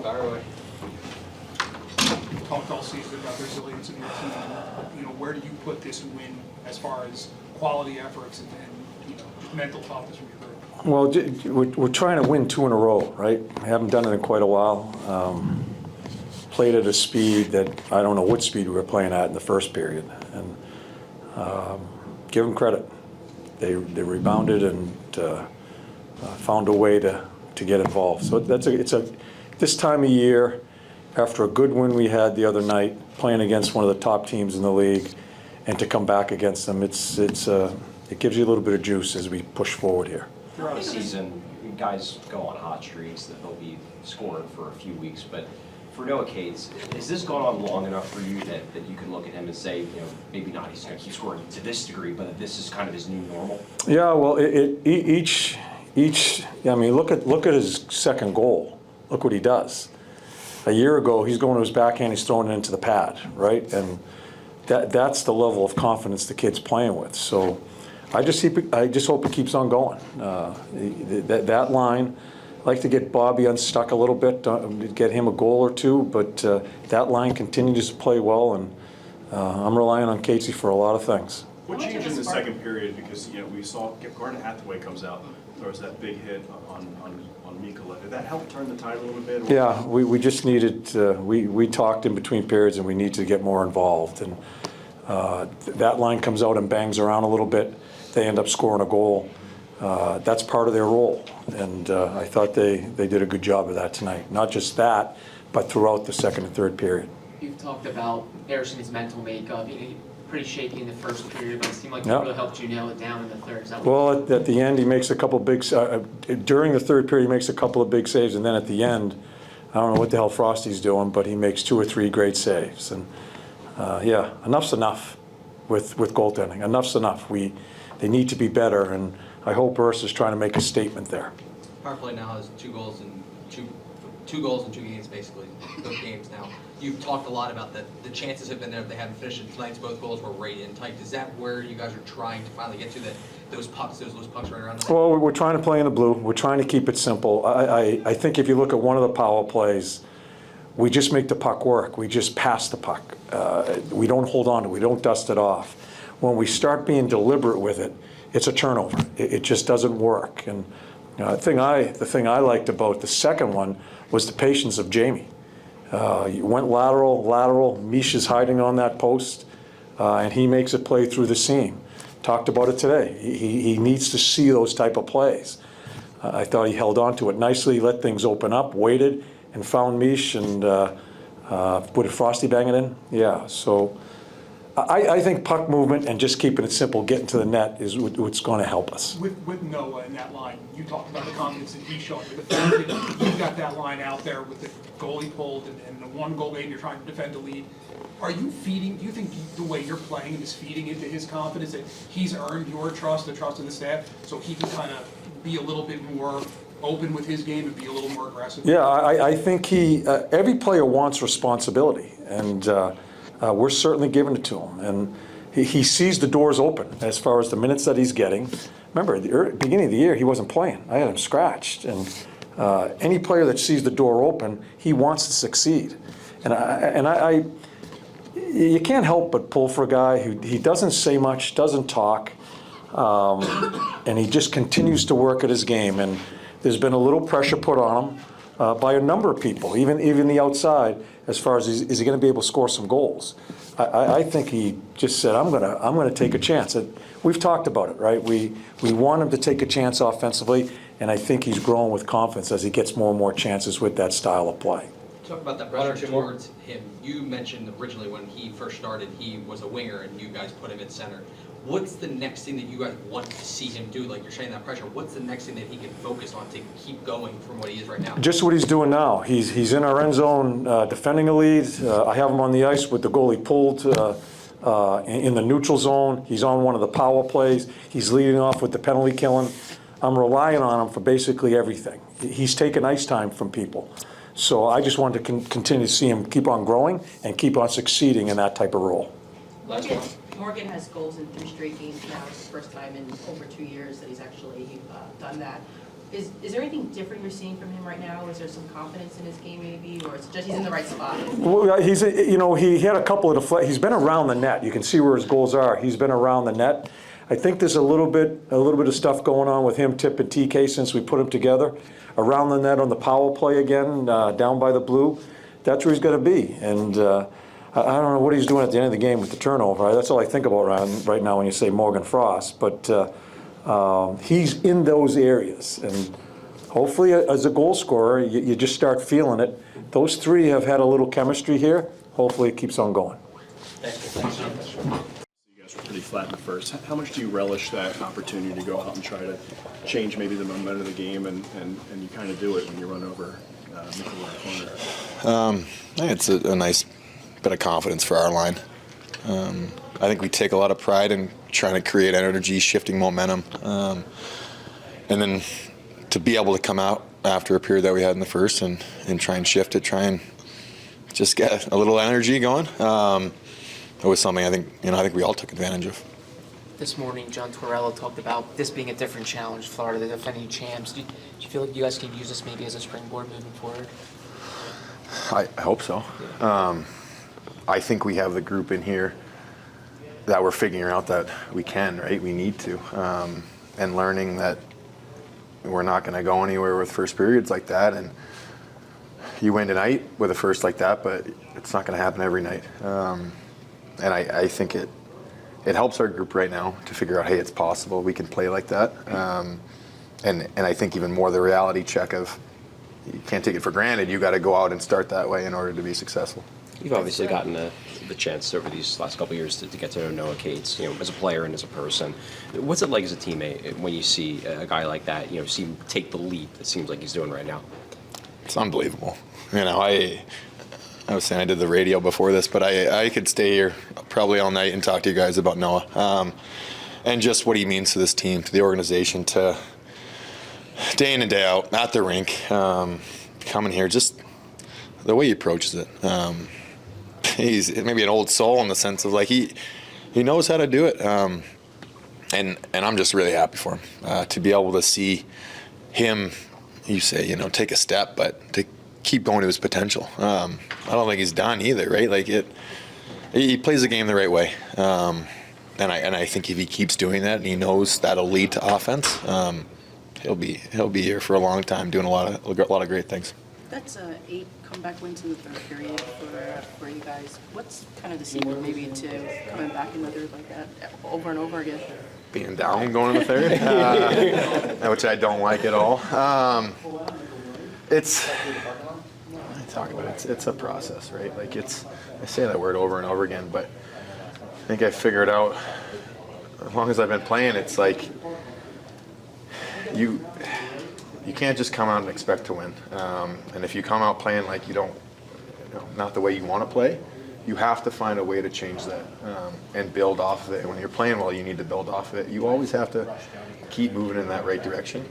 Fire away. Talked all season about resilience in your team. You know, where do you put this win as far as quality efforts and you know, mental toughness from your group? Well, we're trying to win 2 in a row, right? We haven't done it in quite a while. Played at a speed that I don't know what speed we were playing at in the first period, and give them credit. They rebounded and found a way to get involved. So this time of year, after a good win we had the other night, playing against one of the top teams in the league, and to come back against them, it gives you a little bit of juice as we push forward here. Throughout the season, guys go on hot streaks that they'll be scoring for a few weeks, but for Noah Cates, has this gone on long enough for you that you can look at him and say, you know, maybe not he's going to keep scoring to this degree, but that this is kind of his new normal? Yeah, well, each. I mean, look at his second goal. Look what he does. A year ago, he's going to his backhand, he's throwing it into the pad, right? And that's the level of confidence the kid's playing with. So I just hope it keeps on going. That line, I'd like to get Bobby unstuck a little bit, get him a goal or two, but that line continues to play well, and I'm relying on Casey for a lot of things. What changed in the second period? Because we saw Garnet Hathaway comes out, throws that big hit on Mikola. Did that help turn the tide a little bit? Yeah, we just needed, we talked in between periods, and we need to get more involved. And that line comes out and bangs around a little bit. They end up scoring a goal. That's part of their role, and I thought they did a good job of that tonight. Not just that, but throughout the second and third period. You've talked about Harrison's mental makeup. Pretty shaky in the first period, but it seemed like it Yep. really helped you nail it down in the third. Well, at the end, he makes a couple big, during the third period, he makes a couple of big saves, and then at the end, I don't know what the hell Frosty's doing, but he makes 2 or 3 great saves. And yeah, enough's enough with goaltending. Enough's enough. They need to be better, and I hope Urs is trying to make a statement there. PHLY now has 2 goals in 2 games, basically, both games now. You've talked a lot about that. The chances have been there if they haven't finished it. Tonight's both goals were right in tight. Is that where you guys are trying to finally get to, that those pucks right around the net? Well, we're trying to play in the blue. We're trying to keep it simple. I think if you look at one of the power plays, we just make the puck work. We just pass the puck. We don't hold on to it. We don't dust it off. When we start being deliberate with it, it's a turnover. It just doesn't work. And the thing I liked about the second one was the patience of Jamie. You went lateral. Misha's hiding on that post, and he makes it play through the seam. Talked about it today. He needs to see those type of plays. I thought he held on to it nicely, let things open up, waited, and found Mish, and did Frosty bang it in? Yeah, so I think puck movement and just keeping it simple, getting to the net, is what's going to help us. With Noah in that line, you talked about the confidence that he's showing. The fact that you've got that line out there with the goalie pulled and the 1 goal lead, and you're trying to defend the lead. Are you feeding, do you think the way you're playing is feeding into his confidence, that he's earned your trust, the trust of the staff, so he can kind of be a little bit more open with his game and be a little more aggressive? Yeah, I think every player wants responsibility, and we're certainly giving it to him. And he sees the doors open as far as the minutes that he's getting. Remember, at the beginning of the year, he wasn't playing. I had him scratched. And any player that sees the door open, he wants to succeed. And you can't help but pull for a guy who he doesn't say much, doesn't talk, and he just continues to work at his game. And there's been a little pressure put on him by a number of people, even the outside, as far as is he going to be able to score some goals. I think he just said, I'm gonna take a chance. We've talked about it, right? We want him to take a chance offensively, and I think he's growing with confidence as he gets more and more chances with that style of play. Talk about that pressure towards him. You mentioned originally when he first started, he was a winger and you guys put him at center. What's the next thing that you guys want to see him do? Like you're saying, that pressure, what's the next thing that he can focus on to keep going from what he is right now? Just what he's doing now. He's in our end zone defending a lead. I have him on the ice with the goalie pulled in the neutral zone. He's on one of the power plays. He's leading off with the penalty killing. I'm relying on him for basically everything. He's taken ice time from people. So I just wanted to continue to see him keep on growing and keep on succeeding in that type of role. Morgan has goals in 3 straight games now. It's the first time in over 2 years that he's actually done that. Is there anything different you're seeing from him right now? Is there some confidence in his game maybe, or is it just he's in the right spot? Well, he had a couple of he's been around the net. You can see where his goals are. He's been around the net. I think there's a little bit of stuff going on with him, Tip and TK, since we put them together. Around the net on the power play again, down by the blue. That's where he's got to be. And I don't know what he's doing at the end of the game with the turnover. That's all I think about right now when you say Morgan Frost. But he's in those areas. And hopefully, as a goal scorer, you just start feeling it. Those three have had a little chemistry here. Hopefully, it keeps on going. You guys were pretty flat in the first. How much do you relish that opportunity to go out and try to change maybe the momentum of the game, and you kind of do it when you run over Nicola in the corner? I think it's a nice bit of confidence for our line. I think we take a lot of pride in trying to create energy, shifting momentum, and then to be able to come out after a period that we had in the first and try and shift it, try and just get a little energy going. It was something I think we all took advantage of. This morning, John Tortorella talked about this being a different challenge, Florida, the defending champs. Do you feel like you guys can use this maybe as a springboard moving forward? I hope so. I think we have the group in here that we're figuring out that we can, right? We need to. And learning that we're not going to go anywhere with first periods like that. And you win tonight with a first like that, but it's not going to happen every night. And I think it helps our group right now to figure out, hey, it's possible. We can play like that. And I think even more the reality check of you can't take it for granted. You got to go out and start that way in order to be successful. You've obviously gotten the chance over these last couple of years to get to know Noah Cates, as a player and as a person. What's it like as a teammate when you see a guy like that, see him take the leap it seems like he's doing right now? It's unbelievable. I was saying I did the radio before this, but I could stay here probably all night and talk to you guys about Noah and just what he means to this team, to the organization, to day in and day out at the rink, coming here, just the way he approaches it. He's maybe an old soul in the sense of he knows how to do it, and I'm just really happy for him to be able to see him. You say take a step, but to keep going to his potential. I don't think he's done either, right? He plays the game the right way, and I think if he keeps doing that and he knows that'll lead to offense, he'll be here for a long time doing a lot of great things. That's 8 comeback wins in the third period for you guys. What's kind of the secret maybe to coming back in the third like that over and over again? Being down going in the third, which I don't like at all. It's a process, right? I say that word over and over again, but I think I figured out as long as I've been playing, it's like you can't just come out and expect to win. And if you come out playing like you don't, not the way you want to play, you have to find a way to change that and build off of it. And when you're playing well, you need to build off of it. You always have to keep moving in that right direction.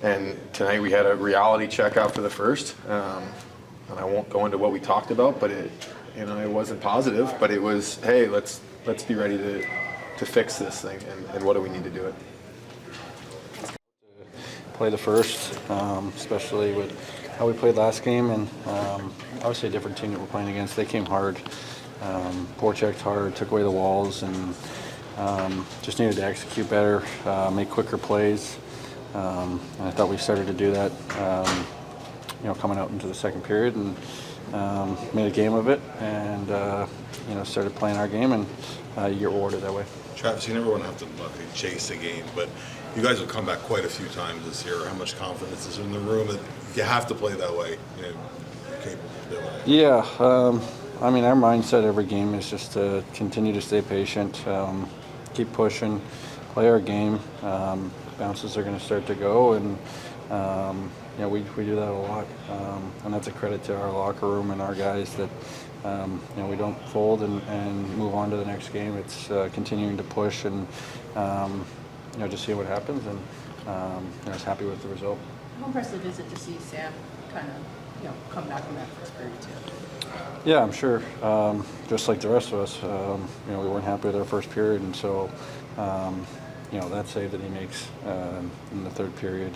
And tonight we had a reality check after the first. And I won't go into what we talked about, but it wasn't positive. But it was, hey, let's be ready to fix this thing, and what do we need to do it. Play the first, especially with how we played last game, and obviously a different team that we're playing against. They came hard, forechecked hard, took away the walls, and just needed to execute better, make quicker plays. And I thought we started to do that, coming out into the second period, and made a game of it, and started playing our game, and you get rewarded that way. Travis, you never want to have to chase a game, but you guys have come back quite a few times this year. How much confidence is in the room that you have to play that way? You're capable of doing it. Yeah, our mindset every game is just to continue to stay patient, keep pushing, play our game. Bounces are going to start to go, and we do that a lot, and that's a credit to our locker room and our guys that we don't fold and move on to the next game. It's continuing to push and just see what happens, and I was happy with the result. How impressive is it to see Sam kind of come back from that first period too? Yeah, I'm sure. Just like the rest of us, we weren't happy with our first period, and so that save that he makes in the third period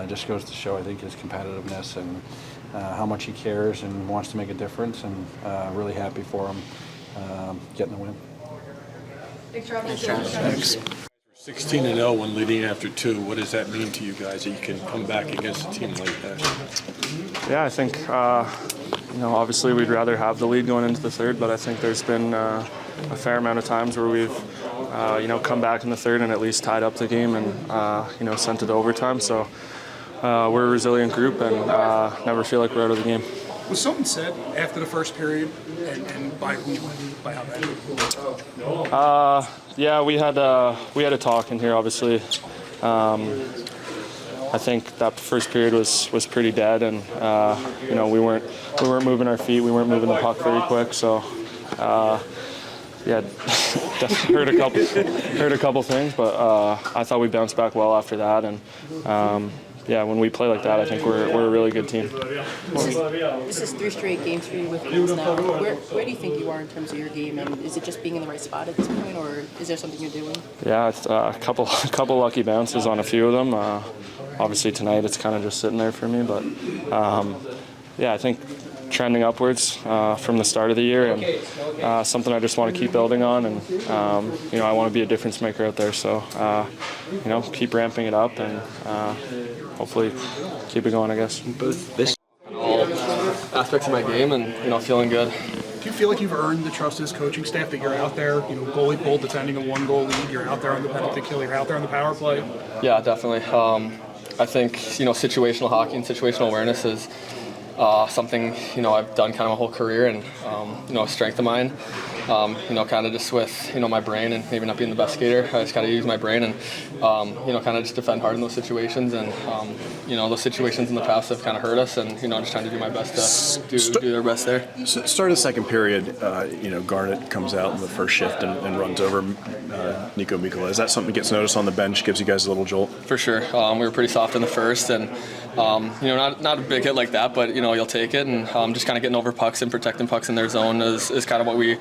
just goes to show, I think, his competitiveness and how much he cares and wants to make a difference, and really happy for him getting the win. Thanks. 16-0 when leading after 2. What does that mean to you guys that you can come back against a team like that? Yeah, I think obviously we'd rather have the lead going into the third, but I think there's been a fair amount of times where we've come back in the third and at least tied up the game and sent it to overtime. So we're a resilient group and never feel like we're out of the game. Was something said after the first period, and by who, by how many? Yeah, we had a talk in here. Obviously, I think that first period was pretty dead, and we weren't moving our feet, we weren't moving the puck very quick. So yeah, definitely heard a couple things, but I thought we bounced back well after that, and yeah, when we play like that, I think we're a really good team. This is 3 straight games for you with wins now. Where do you think you are in terms of your game, and is it just being in the right spot at this point, or is there something you're doing? Yeah, it's a couple lucky bounces on a few of them. Obviously tonight it's kind of just sitting there for me, but yeah, I think trending upwards from the start of the year, and something I just want to keep building on, and I want to be a difference maker out there. So keep ramping it up and hopefully keep it going, I guess. All aspects of my game and feeling good. Do you feel like you've earned the trust of this coaching staff that you're out there, goalie pull, defending a 1-goal lead, you're out there on the penalty kill, you're out there on the power play? Yeah, definitely. I think situational hockey and situational awareness is something I've done kind of my whole career, and a strength of mine. Kind of just with my brain and maybe not being the best skater, I just got to use my brain and kind of just defend hard in those situations. And those situations in the past have kind of hurt us, and I'm just trying to do my best to do their best there. Start of the second period, Garnet comes out in the first shift and runs over Nico Mikkola. Is that something that gets noticed on the bench, gives you guys a little jolt? For sure. We were pretty soft in the first, and not a big hit like that, but you'll take it, and just kind of getting over pucks and protecting pucks in their zone is kind of what we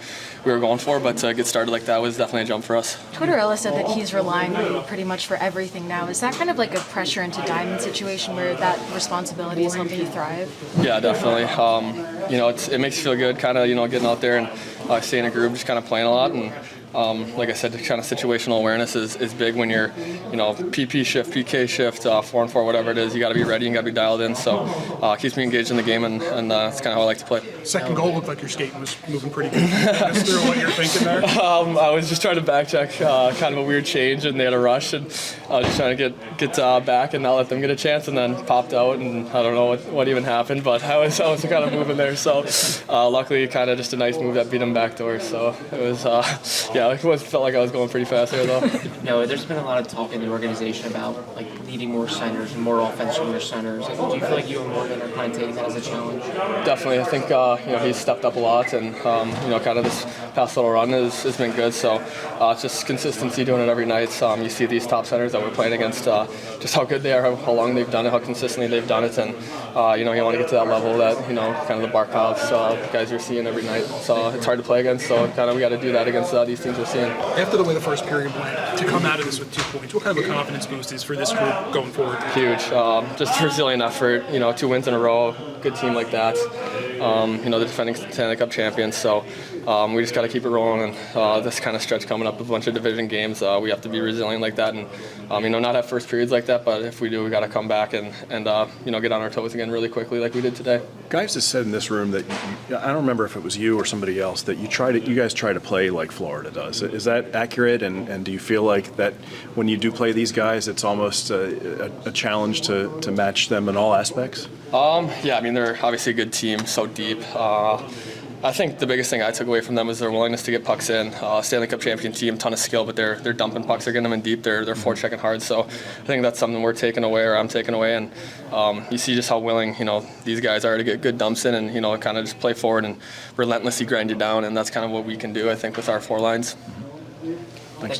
were going for. But to get started like that was definitely a jump for us. Tortorella said that he's relying on you pretty much for everything now. Is that kind of like a pressure into diamond situation where that responsibility is helping you thrive? Yeah, definitely. It makes you feel good, kind of getting out there and staying in a group, just kind of playing a lot. And like I said, kind of situational awareness is big when you're, PP shift, PK shift, 4-on-4, whatever it is. You got to be ready and got to be dialed in. So it keeps me engaged in the game, and that's kind of how I like to play. Second goal looked like your skating was moving pretty good. Is there what you're thinking there? I was just trying to back check kind of a weird change, and they had a rush, and I was just trying to get back and not let them get a chance, and then popped out, and I don't know what even happened, but I was kind of moving there. So luckily, kind of just a nice move that beat them backdoor. So it was yeah, it felt like I was going pretty fast there, though. There's been a lot of talk in the organization about needing more centers and more offense from your centers. Do you feel like you and Morgan are kind of taking that as a challenge? Definitely. I think he's stepped up a lot, and kind of this past little run has been good. So it's just consistency, doing it every night. You see these top centers that we're playing against, just how good they are, how long they've done it, how consistently they've done it, and you want to get to that level that kind of the Barkovs guys you're seeing every night. So it's hard to play against. So kind of we got to do that against these teams we're seeing. After the way the first period went, to come out of this with 2 points, what kind of a confidence boost is for this group going forward? Huge. Just a resilient effort. 2 wins in a row. Good team like that. The defending Stanley Cup champions. So we just got to keep it rolling. And this kind of stretch coming up with a bunch of division games, we have to be resilient like that, and not have first periods like that. But if we do, we got to come back and get on our toes again really quickly like we did today. Guys have said in this room that I don't remember if it was you or somebody else that you guys try to play like Florida does. Is that accurate? And do you feel like that when you do play these guys, it's almost a challenge to match them in all aspects? Yeah, they're obviously a good team, so deep. I think the biggest thing I took away from them is their willingness to get pucks in. Stanley Cup champion team, ton of skill, but they're dumping pucks, they're getting them in deep, they're forechecking hard. So I think that's something we're taking away, or I'm taking away. And you see just how willing these guys are to get good dumps in, and kind of just play forward and relentlessly grind you down. And that's kind of what we can do, I think, with our 4 lines. Thanks.